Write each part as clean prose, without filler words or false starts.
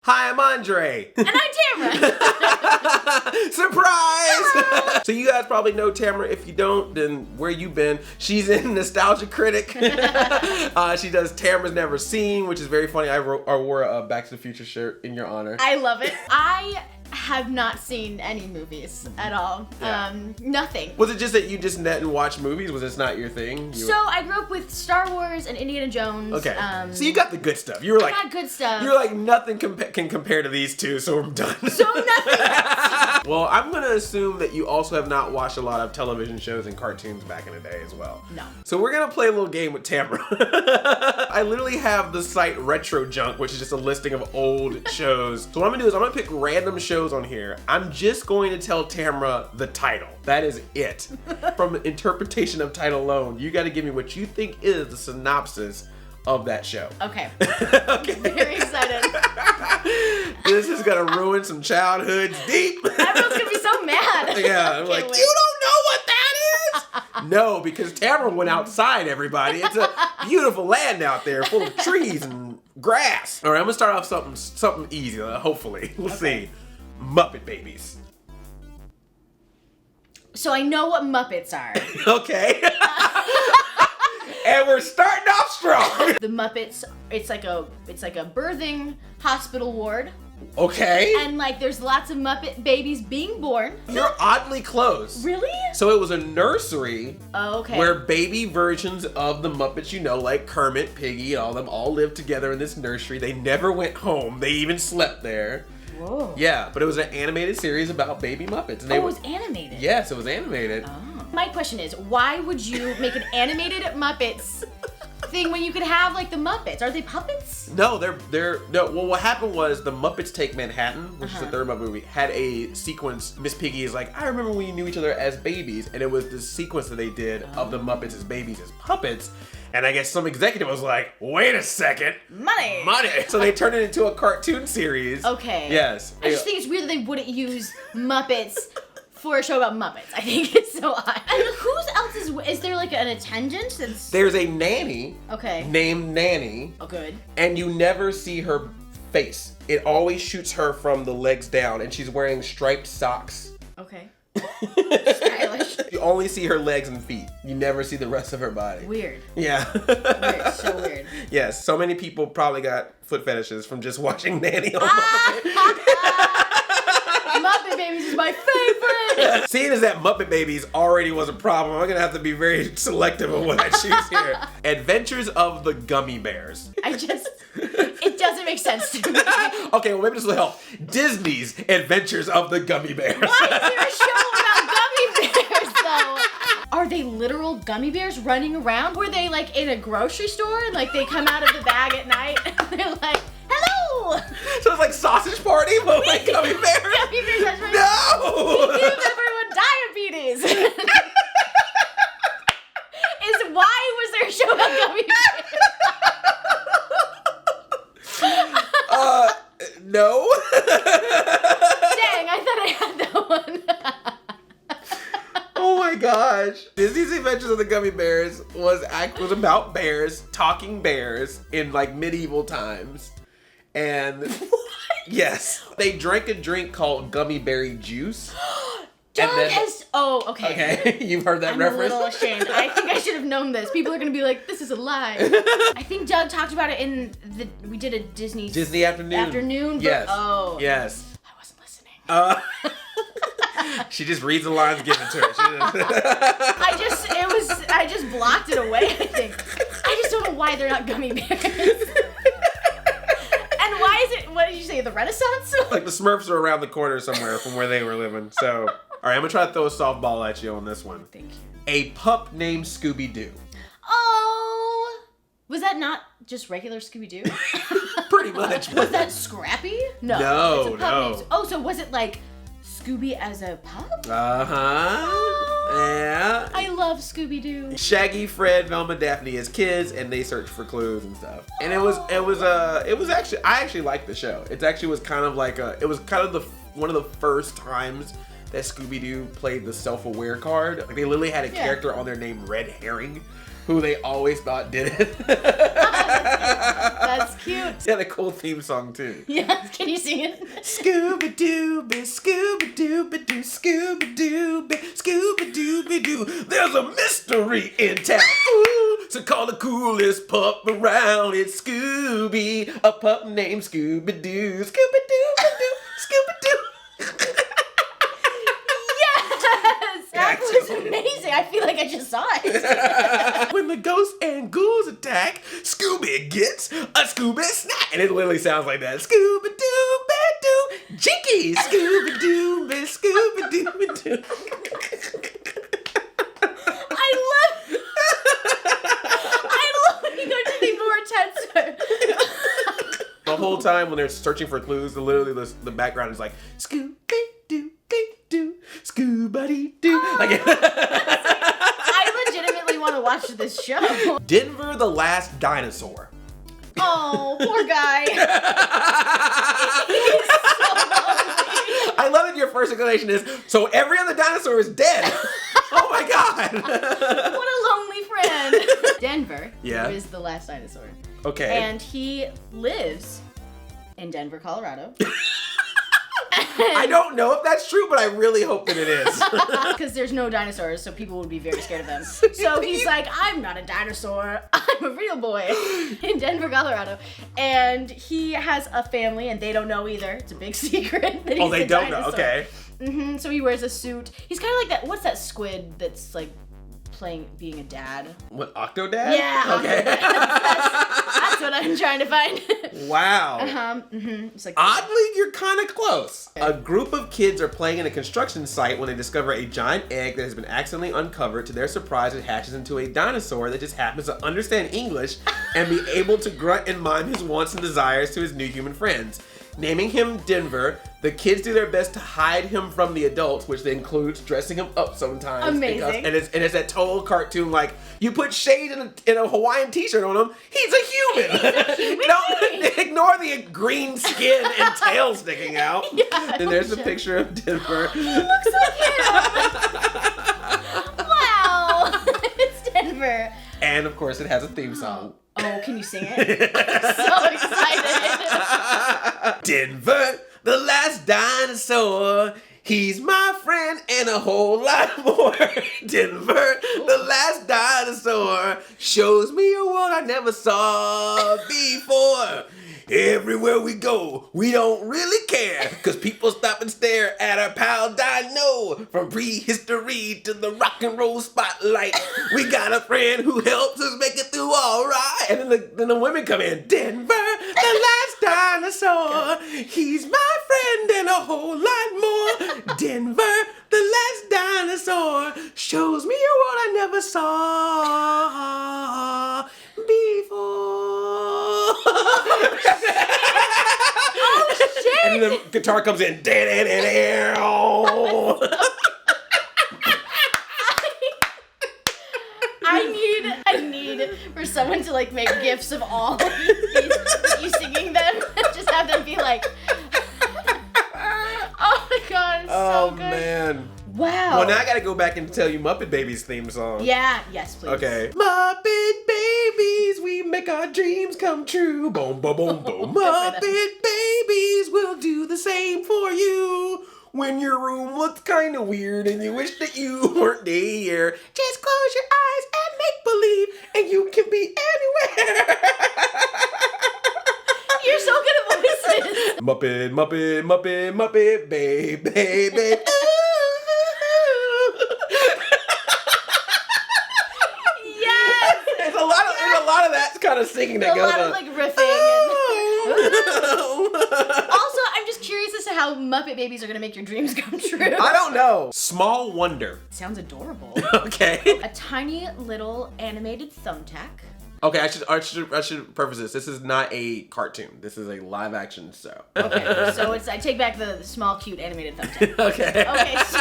Hi, I'm Andre. And I'm Tamara. Surprise! So you guys probably know Tamara. If you don't, then where you been? She's in Nostalgia Critic. She does Tamara's Never Seen, which is very funny. I wore a Back to the Future shirt in your honor. I love it. I have not seen any movies at all. Yeah. Nothing. Was it just that you just didn't watch movies? Was this not your thing? So I grew up with Star Wars and Indiana Jones. Okay. So you got the good stuff. You were like, I got good stuff. You're like, nothing can compare to these two, so I'm done. So nothing else. Well, I'm gonna assume that you also have not watched a lot of television shows and cartoons back in the day as well. No. So we're gonna play a little game with Tamara. I literally have the site Retro Junk, which is just a listing of old shows. So what I'm gonna do is I'm gonna pick random shows on here. I'm just going to tell Tamara the title. That is it. From interpretation of title alone, you gotta give me what you think is the synopsis of that show. Okay. Okay. Very excited. This is gonna ruin some childhoods deep. Everyone's gonna be so mad. Yeah, I'm like, wait. you don't know what that is? No, because Tamara went outside, everybody. It's a beautiful land out there full of trees and grass. All right, I'm gonna start off something easy, hopefully. We'll see. Muppet Babies. So I know what Muppets are. Okay. And we're starting off strong. The Muppets, it's like a birthing hospital ward. Okay. And like there's lots of Muppet babies being born. You're oddly close. Really? So it was a nursery Oh, okay. where baby versions of the Muppets, you know, like Kermit, Piggy, and all them all lived together in this nursery. They never went home. They even slept there. Whoa. Yeah, but it was an animated series about baby Muppets. And It was animated. Yes, it was animated. Oh. My question is, why would you make an animated Muppets thing when you could have like the Muppets? Are they puppets? No, no. Well, what happened was the Muppets Take Manhattan, which is the third Muppet movie, had a sequence. Miss Piggy is like, I remember when you knew each other as babies, and it was this sequence that they did of the Muppets as babies as puppets. And I guess some executive was like, wait a second. Money. So they turned it into a cartoon series. Okay. Yes. I just think it's weird that they wouldn't use Muppets for a show about Muppets. I think it's so odd. And whose else is there like an attendant that's... There's a nanny named Nanny. Oh, good. And you never see her face. It always shoots her from the legs down, and she's wearing striped socks. Okay. Stylish. You only see her legs and feet. You never see the rest of her body. Weird. Yeah. Weird. So weird. Yes, so many people probably got foot fetishes from just watching Nanny on Muppet. Muppet Babies is my favorite! Seeing as that Muppet Babies already was a problem, I'm gonna have to be very selective of what I choose here. Adventures of the Gummy Bears. It doesn't make sense to me. Okay, well maybe this will help. Disney's Adventures of the Gummy Bears. Why is there a show about gummy bears, though? Are they literal gummy bears running around? Were they like in a grocery store and like they come out of the bag at night and they're like, hello! So it's like Sausage Party, but like Gummy Bears? Gummy bears, that's right. No! We give everyone diabetes. Why was there a show about gummy bears? No. Dang, I thought I had that one. Oh my gosh. Disney's Adventures of the Gummy Bears was about bears, talking bears in like medieval times. And yes, they drank a drink called gummy berry juice. Oh, okay. Okay, you've heard that reference? I'm a little ashamed. I think I should have known this. People are gonna be like, this is a lie. I think Doug talked about it in we did a Disney Afternoon. Yes. Oh. Yes. I wasn't listening. She just reads the lines, gives it to her. I just blocked it away, I think. I just don't know why they're not gummy bears. And why is it, what did you say, the Renaissance? Like the Smurfs are around the corner somewhere from where they were living. So, all right, I'm gonna try to throw a softball at you on this one. Thank you. A Pup Named Scooby-Doo. Oh, was that not just regular Scooby-Doo? Pretty much. Was that Scrappy? No. No, It's a pup no. named... Oh, so was it like Scooby as a pup? Uh-huh. Yeah. I love Scooby-Doo. Shaggy, Fred, Velma, Daphne as kids, and they search for clues and stuff. And it was actually, I actually liked the show. It actually was kind of like one of the first times that Scooby-Doo played the self-aware card. Like they literally had a character on there named Red Herring, who they always thought did it. That's cute. It's got a cool theme song too. Yeah, can you sing it? Scooby-Dooby, Scooby-Dooby-Doo, Scooby-Dooby, Scooby-Dooby-Doo. There's a mystery in town. Ooh, so call the coolest pup around. It's Scooby, a pup named Scooby-Doo. Scooby-Dooby-Doo, Scooby-Doo. That was amazing. I feel like I just saw it. When the ghosts and ghouls attack, Scooby gets a Scooby snack. And it literally sounds like that. Scooby-Dooby-Doo, Jinky, Scooby-Dooby, Scooby-Dooby-Doo. I love when you go to be more intense. The whole time when they're searching for clues, literally the background is like, Scooby-Doo-Doo, Scooby-Doo. Like, I legitimately want to watch this show. Denver the Last Dinosaur. Oh, poor guy. I love that your first explanation is, so every other dinosaur is dead. Oh my God. What a lonely friend. Denver is the last dinosaur. Okay. And he lives in Denver, Colorado. I don't know if that's true, but I really hope that it is. Because there's no dinosaurs, so people would be very scared of them. So he's like, I'm not a dinosaur. I'm a real boy in Denver, Colorado. And he has a family, and they don't know either. It's a big secret that he's they a don't dinosaur. know. Okay. So he wears a suit. He's kind of like that. What's that squid that's like being a dad? What, Octodad? Yeah. Okay. That's what I'm trying to find. Wow. It's like, oddly, you're kind of close. A group of kids are playing in a construction site when they discover a giant egg that has been accidentally uncovered. To their surprise, it hatches into a dinosaur that just happens to understand English and be able to grunt and mime his wants and desires to his new human friends. Naming him Denver, the kids do their best to hide him from the adults, which includes dressing him up sometimes. Amazing. And it's that total cartoon, like, you put shade in a Hawaiian t-shirt on him, he's a human. Don't ignore the green skin and tail sticking out. Yeah, and there's a picture of Denver. He looks like him. Wow. It's Denver. And of course, it has a theme song. Oh, can you sing it? I'm so excited. Denver, the last dinosaur. He's my friend and a whole lot more. Denver, the last dinosaur. Shows me a world I never saw before. Everywhere we go, we don't really care, cause people stop and stare at our pal Dino. From prehistory to the rock and roll spotlight, we got a friend who helps us make it through all right. And then the women come in. Denver, the last dinosaur. He's my friend and a whole lot more. Denver, the last dinosaur. Shows me a world I never saw before. Oh shit! And the guitar comes in. I need for someone to like make gifs of all of you singing them. Just have them be like, oh my God, it's so good. Man. Wow. Well, now I gotta go back and tell you Muppet Babies theme song. Yeah, yes, please. Okay. Muppet Babies, we make our dreams come true. Boom, boom, boom, boom. Muppet Babies will do the same for you. When your room looks kind of weird and you wish that you weren't there, just close your eyes and make believe, and you can be anywhere. You're so good at voices. Muppet, Muppet, Muppet, Muppet, baby. Yes. There's a lot of that kind of singing that goes on. A lot of like riffing. Also, I'm just curious as to how Muppet Babies are gonna make your dreams come true. I don't know. Small Wonder. Sounds adorable. Okay. A tiny little animated thumbtack. Okay, I should preface this. This is not a cartoon. This is a live action show. Okay, so I take back the small, cute animated thumbtack. Okay. Okay, so.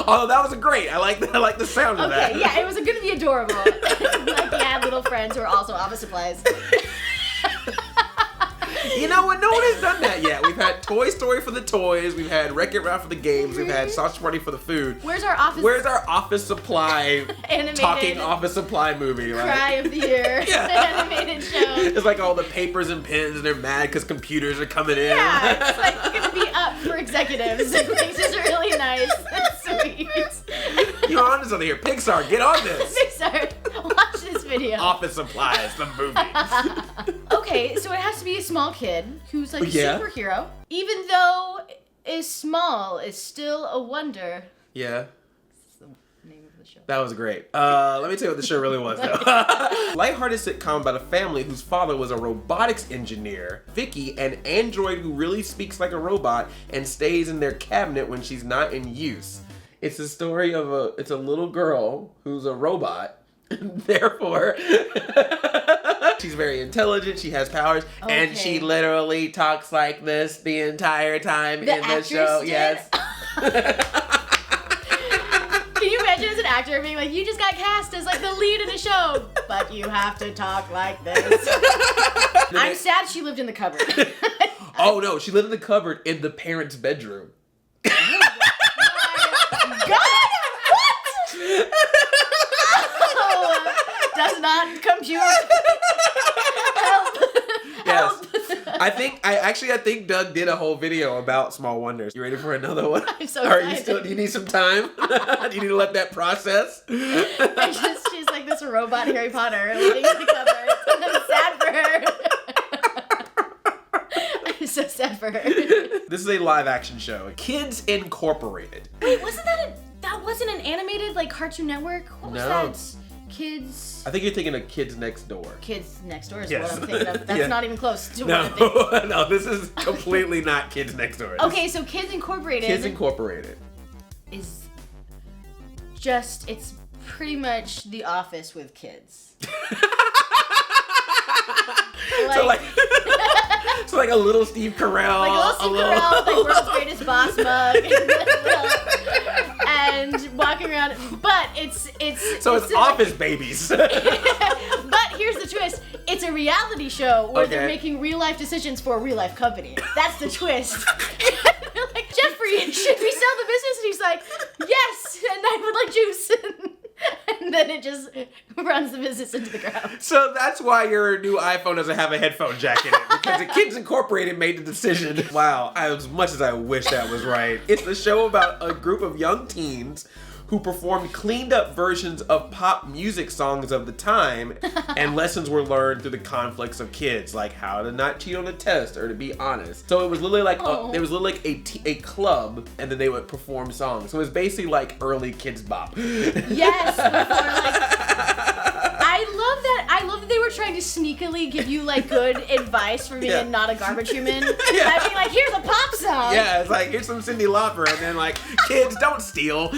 Although that was great. I like the sound of that. Okay, yeah, it was gonna be adorable. Like, yeah, little friends who are also office supplies. You know what? No one has done that yet. We've had Toy Story for the toys. We've had Wreck-It Ralph for the games. We've had Sausage Party for the food. Where's our Office Supply animated talking Office Supply movie? Cry of the year animated show. It's like all the papers and pens, and they're mad because computers are coming in. Yeah, it's like gonna be up for executives. It makes it really nice and sweet. You're on to something here. Pixar, get on this. Pixar, watch this video. Office Supplies, the movie. Okay, so it has to be a small kid who's like a superhero. Even though is small, is still a wonder. Yeah. That's the name of the show. That was great. Let me tell you what the show really was, though. Lighthearted sitcom about a family whose father was a robotics engineer, Vicky, an android who really speaks like a robot and stays in their cabinet when she's not in use. It's the story of a little girl who's a robot, and therefore she's very intelligent, she has powers, and she literally talks like this the entire time in the show. Did? Yes. Can you imagine as an actor being like, you just got cast as like the lead in a show, but you have to talk like this. I'm sad she lived in the cupboard. Oh no, she lived in the cupboard in the parents' bedroom. God, what? Does not compute. Help. Yes. I think Doug did a whole video about Small Wonders. You ready for another one? I'm so excited. Do you need some time? Do you need to let that process? She's like this robot Harry Potter living in the cupboard. And I'm sad for her. I'm so sad for her. This is a live action show. Kids Incorporated. Wait, that wasn't an animated like Cartoon Network? What was that? Kids. I think you're thinking of Kids Next Door. Kids Next Door is Yes. what I'm thinking of. That's not even close to what I'm No, thinking. no, this is completely not Kids Next Door. Okay, so Kids Incorporated. Kids Incorporated is just, it's pretty much The Office with kids. So like a little Steve Carell. Like a little Steve Carell, like World's Greatest Boss mug. And walking around, but it's Office Babies. But here's the twist: it's a reality show where they're making real life decisions for a real life company. That's the twist. Like, Jeffrey, should we sell the business? And he's like, yes, and I would like juice. And then it just runs the business into the ground. So that's why your new iPhone doesn't have a headphone jack in it, because the Kids Incorporated made the decision. Wow, as much as I wish that was right. It's the show about a group of young teens who performed cleaned up versions of pop music songs of the time, and lessons were learned through the conflicts of kids, like how to not cheat on a test or to be honest. So it was literally like a club, and then they would perform songs. So it was basically like early Kids Bop. Yes, I love that they were trying to sneakily give you like good advice for being not a garbage human. I mean, like, here's a pop song. Yeah, it's like, here's some Cyndi Lauper, and then like, kids don't steal.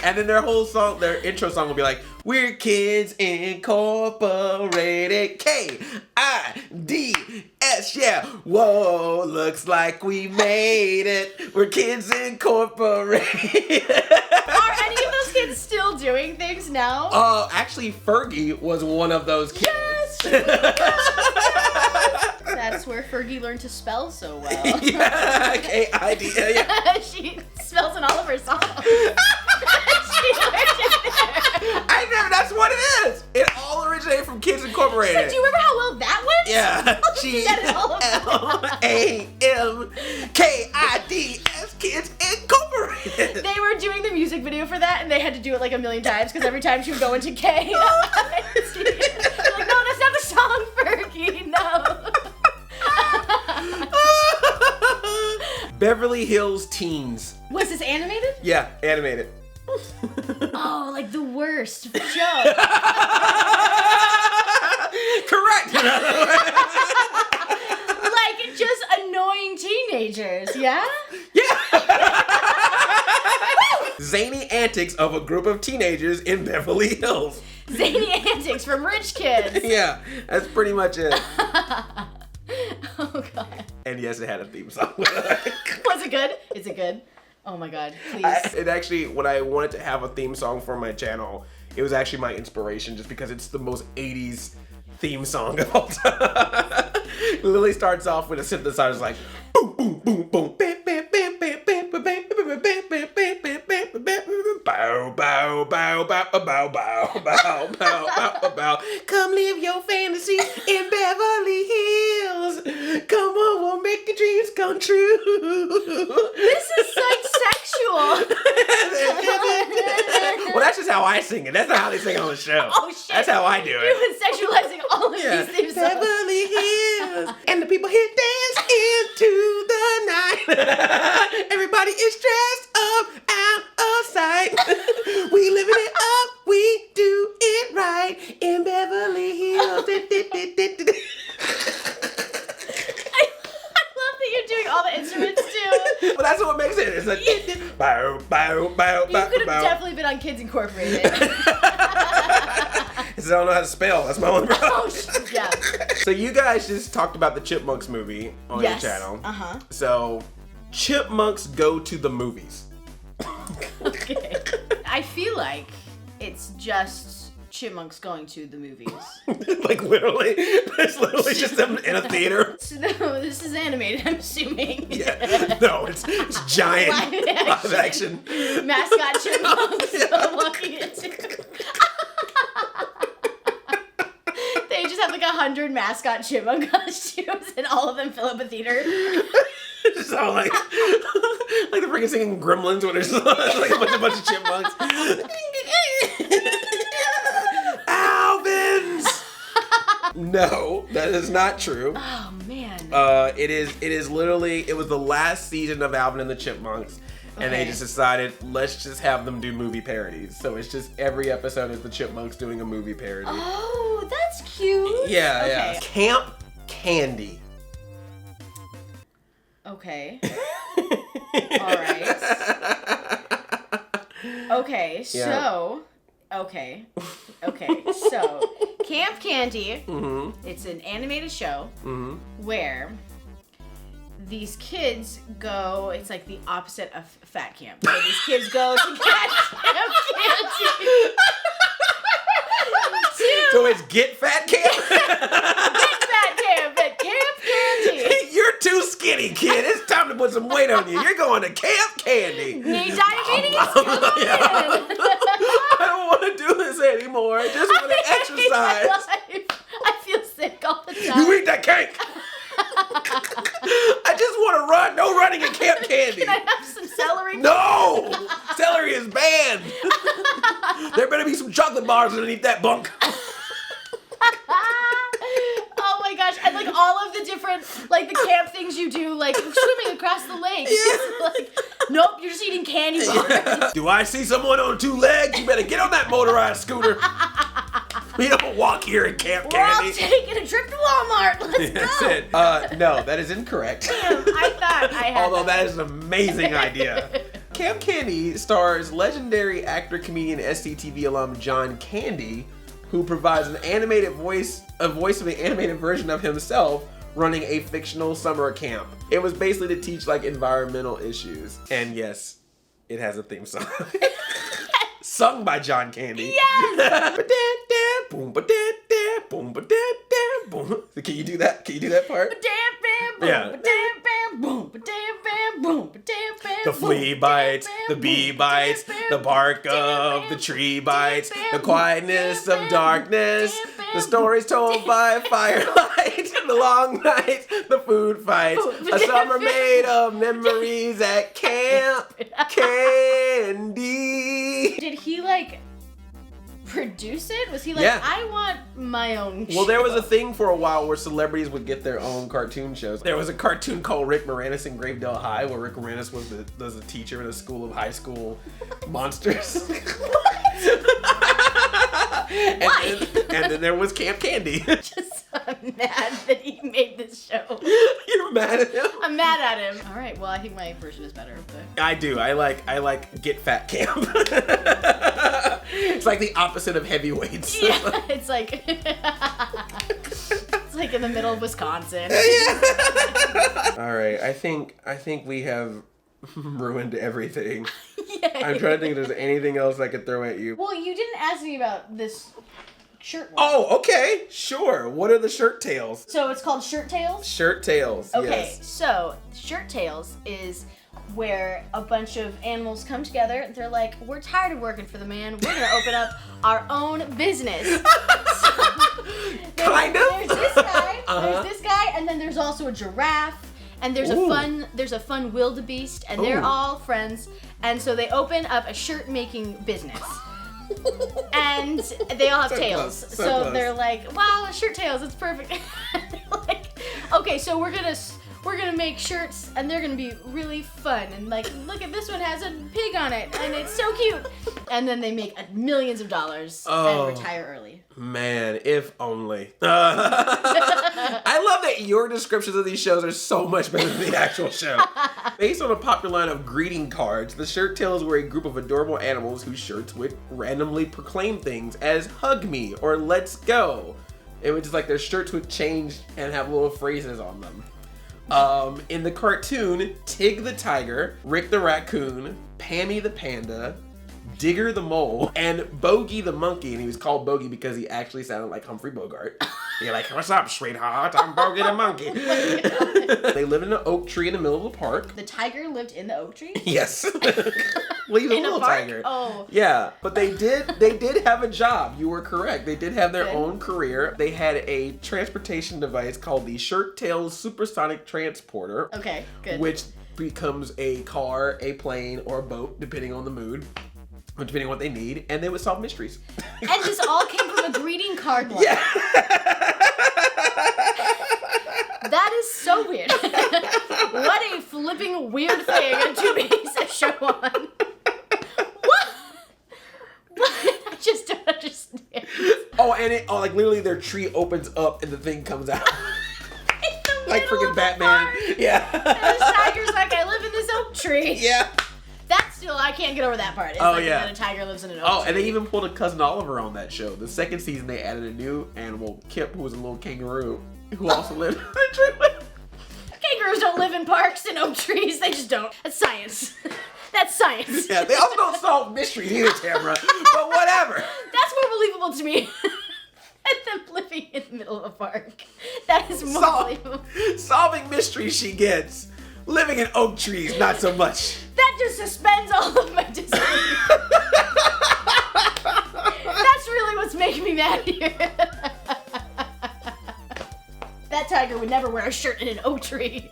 And then their whole song, their intro song will be like, we're Kids Incorporated, K-I-D-S, yeah. Whoa, looks like we made it. We're Kids Incorporated. Are any of those kids still doing things now? Actually, Fergie was one of those kids. Yes! That's where Fergie learned to spell so well. Yeah, K-I-D, yeah. She spells in all of her songs. I know, that's what it is. It all originated from Kids Incorporated. So do you remember how well that went? Yeah. G-L-M-A-N-K-I-D-S, Kids Incorporated. They were doing the music video for that, and they had to do it like a million times because every time she would go into K. Like, no, that's not the song, Fergie. No. Beverly Hills Teens. Was this animated? Yeah, animated. Oh, like the worst show. Correct. Like just annoying teenagers, yeah? Yeah. Zany antics of a group of teenagers in Beverly Hills. Zany antics from rich kids. Yeah, that's pretty much it. Oh god. And yes, it had a theme song. Was it good? Is it good? Oh my god, please. It actually, when I wanted to have a theme song for my channel, it was actually my inspiration just because it's the most 80s theme song of all time. Lily starts off with a synthesizer like boom, boom, boom, boom, bam, bam, bam, bam, bam, bam, bam, bam, bam, bam, bam, bam, bam, bam, bow, bow, bow, bow, bow, bow, bow, bow, bow, bow. Come live your fantasy in Beverly Hills. Come on, we'll make your dreams come true. This is like sexual. Well, that's just how I sing it. That's not how they sing on the show. Oh shit. That's how I do it. You've been sexualizing all of these theme songs. Beverly Hills. And the people here dance into the night. Everybody is dressed up, out of sight. We living it up, we do it right in Beverly Hills. You're doing all the instruments too. Well, that's what makes it. It's like bow, bow, bow, You bow, could have bow. definitely been on Kids Incorporated. It's I don't know how to spell. That's my only problem. Oh, yeah. So you guys just talked about the Chipmunks movie on your channel. Uh-huh. So Chipmunks go to the movies. Okay. I feel like it's just Chipmunks going to the movies. Like literally, it's literally just them in a theater. So, no, this is animated, I'm assuming. Yeah, no, it's giant live action mascot chipmunks walking into. They just have like 100 mascot chipmunk costumes, and all of them fill up a theater. It's all like the freaking singing Gremlins when there's like a bunch of chipmunks. Alvins. No, that is not true. Oh man. It is literally, it was the last season of Alvin and the Chipmunks, and they just decided, let's just have them do movie parodies. So it's just every episode is the Chipmunks doing a movie parody. Oh, that's cute. Yeah, yeah. Camp Candy. Okay. All right. Okay, so... Okay. So, Camp Candy, it's an animated show where these kids go, it's like the opposite of fat camp. So these kids go to Camp Candy. So it's Get Fat Camp? Get Fat Camp at Camp Candy. You're too skinny, kid. It's time to put some weight on you. You're going to Camp Candy. Need diabetes? Come on in. I don't want to do this anymore. I just want to exercise. I feel sick all the time. You eat that cake. I just want to run. No running at Camp Candy. Can I have some celery? No! Celery is banned. There better be some chocolate bars underneath that bunk. Oh my gosh, and like all of the different, like the camp things you do, like swimming across the lake. Yeah. Like, nope, you're just eating candy bars. Yeah. Do I see someone on two legs? You better get on that motorized scooter. We don't walk here in Camp Candy. We're all taking a trip to Walmart. Let's That's go. it. No, that is incorrect. Damn, I thought I had Although that is an amazing idea. Camp Candy stars legendary actor, comedian, SCTV alum John Candy, who provides a voice of an animated version of himself running a fictional summer camp. It was basically to teach like environmental issues. And yes, it has a theme song. Sung by John Candy. Yes! Can you do that? Can you do that part? Yeah. The flea bites, the bee bites, the bark of the tree bites, the quietness of darkness, the stories told by firelight, the long nights, the food fights, a summer made of memories at Camp Candy. Did he like produce it? Was he like, Yeah. I want my own show? Well, there was a thing for a while where celebrities would get their own cartoon shows. There was a cartoon called Rick Moranis in Gravedale High, where Rick Moranis was a teacher in a school of high school monsters. And then there was Camp Candy. Just I'm mad that he made this show. You're mad at him? I'm mad at him. All right, well, I think my version is better. But... I do. I like Get Fat Camp. It's like the opposite of heavyweights. Yeah, it's like it's like in the middle of Wisconsin. Yeah. All right, I think we have ruined everything. Yeah. I'm trying to think if there's anything else I could throw at you. Well, you didn't ask me about this shirt one. Oh, okay. Sure. What are the shirt tails? So it's called shirt tails? Shirt tails. Okay, Yes. so shirt tails is where a bunch of animals come together. They're like, we're tired of working for the man. We're gonna open up our own business. Kind of. There's this guy. There's this guy, and then there's also a giraffe. And there's a fun wildebeest, and they're all friends. And so they open up a shirt making business. And they all have tails. So they're like, wow, shirt tails, it's perfect. They're like, okay, so we're gonna make shirts and they're gonna be really fun. And like, look at this one has a pig on it and it's so cute. And then they make millions of dollars and retire early. Man, if only. I love that your descriptions of these shows are so much better than the actual show. Based on a popular line of greeting cards, the Shirt Tails were a group of adorable animals whose shirts would randomly proclaim things as "hug me" or "let's go." It was just like their shirts would change and have little phrases on them. In the cartoon, Tig the tiger, Rick the raccoon, Pammy the panda, Digger the mole, and Bogey the monkey, and he was called Bogey because he actually sounded like Humphrey Bogart. You're like, what's up, sweetheart? I'm Bogey the monkey. They lived in an oak tree in the middle of the park. The tiger lived in the oak tree? Yes. Well, he's a little tiger. Oh. Yeah, but they did have a job. You were correct. They did have their own career. They had a transportation device called the Shirt Tails Supersonic Transporter. Okay, good. Which becomes a car, a plane, or a boat, depending on the mood. Depending on what they need, and they would solve mysteries. And this all came from a greeting card line. Yeah. That is so weird. What a flipping weird thing to base a show on. What? I just don't understand. Oh, and like literally their tree opens up and the thing comes out. Like freaking Batman. Park. Yeah. And the tiger's like, I live in this oak tree. Yeah. That's still, I can't get over that part. It's that a tiger lives in an oak tree. And they even pulled a Cousin Oliver on that show. The second season, they added a new animal, Kip, who was a little kangaroo, who also lived in a tree. Kangaroos don't live in parks and oak trees. They just don't. That's science. That's science. Yeah, they also don't solve mysteries either, Tamara. But whatever. That's more believable to me. And them living in the middle of a park. That is more believable. Solving mysteries she gets. Living in oak trees, not so much. That just suspends all of my disbelief. That's really what's making me mad here. That tiger would never wear a shirt in an oak tree.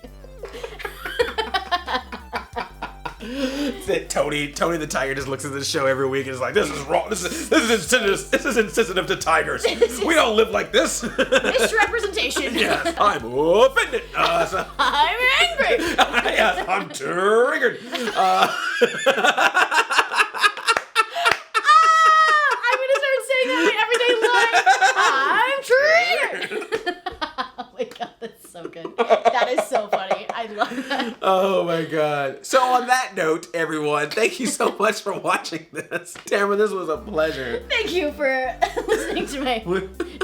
Tony the tiger just looks at this show every week and is like, this is wrong. This is insensitive to tigers. We don't live like this. Misrepresentation. Yes, I'm offended. I'm angry. Yes, I'm triggered. I'm gonna start saying that in my everyday life. I'm triggered. Oh my god, that's so good. That is so funny. I love that. Oh my god. So on that note, everyone, thank you so much for watching this. Tamara, this was a pleasure. Thank you for listening to my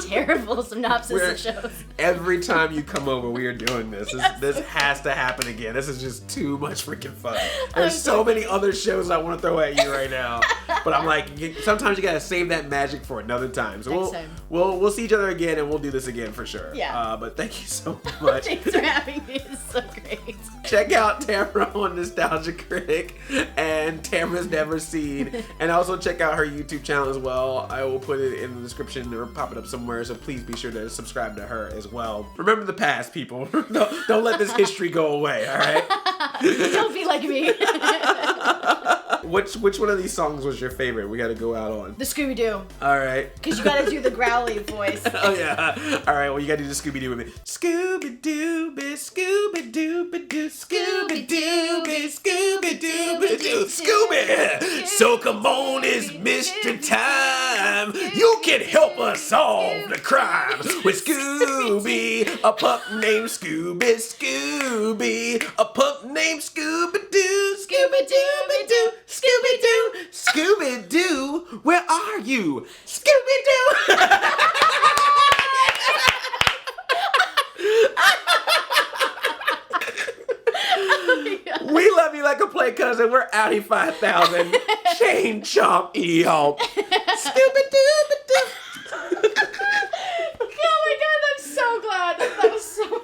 terrible synopsis of shows. Every time you come over, we are doing this. This has to happen again. This is just too much freaking fun. There's so many other shows I want to throw at you right now. But I'm like, sometimes you gotta save that magic for another time. So we'll see each other again and we'll do this again for sure. Yeah. But thank you so much. Thanks for having me. It's so great. Check out Tamara on Nostalgia Critic and Tamara's Never Seen. And also check out her YouTube channel as well. I will put it in the description or pop it up somewhere. So please be sure to subscribe to her as well. Remember the past, people. Don't let this history go away, all right? Don't be like me. Which one of these songs was your favorite? We got to go out on. The Scooby-Doo. All right. Because you got to do the growly voice. Oh, yeah. All right, well, you got to do the Scooby-Doo with me. Scooby-Doo-be, Scooby-Doo-be-Doo, Scooby-Doo-be, Scooby-Doo-be-Doo, Scooby! So come on, it's mystery time. You can help us solve the crime with Scooby, a pup named Scooby, Scooby, a pup named Scooby-Doo, Scooby-Doo-be-Doo, Scooby-Doo, Scooby-Doo, where are you? Scooby-Doo! We love you like a play cousin. We're Audi 5000. Chain chomp, y'all. Scooby-Doo. That was so